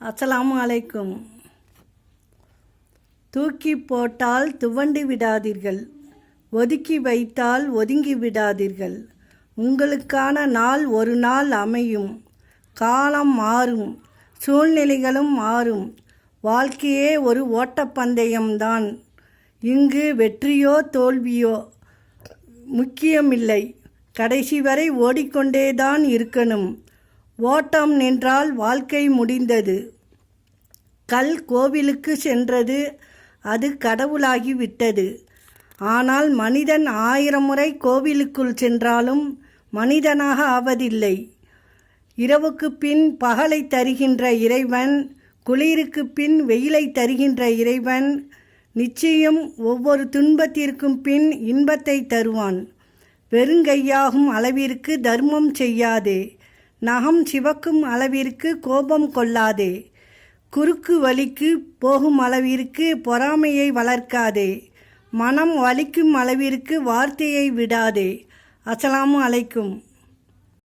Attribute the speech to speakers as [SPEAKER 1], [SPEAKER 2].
[SPEAKER 1] அஸ்ஸலாமு அலைக்கும். தூக்கி போட்டால் துவண்டு விடாதீர்கள், ஒதுக்கி வைத்தால் ஒதுங்கி விடாதீர்கள். உங்களுக்கான நாள் ஒரு நாள் அமையும். காலம் மாறும், சூழ்நிலைகளும் மாறும். வாழ்க்கையே ஒரு ஓட்டப்பந்தயம்தான். இங்கு வெற்றியோ தோல்வியோ முக்கியமில்லை. கடைசி வரை ஓடிக்கொண்டேதான் இருக்கணும். ஓட்டம் நின்றால் வாழ்க்கை முடிந்தது. கல் கோவிலுக்கு சென்றது, அது கடவுளாகிவிட்டது. ஆனால் மனிதன் 1000 முறை கோவிலுக்குள் சென்றாலும் மனிதனாக ஆவதில்லை. இரவுக்கு பின் பகலை தருகின்ற இறைவன், குளிருக்கு பின் வெயிலை தருகின்ற இறைவன் நிச்சயம் ஒவ்வொரு துன்பத்திற்கும் பின் இன்பத்தை தருவான். வெறுங்கையாகும் அளவிற்கு தர்மம் செய்யாதே. நகம் சிவக்கும் அளவிற்கு கோபம் கொள்ளாதே. குறுக்கு வழிக்கு போகும் அளவிற்கு பொறாமையை வளர்க்காதே. மனம் வலிக்கும் அளவிற்கு வார்த்தையை விடாதே. அஸ்ஸலாமு அலைக்கும்.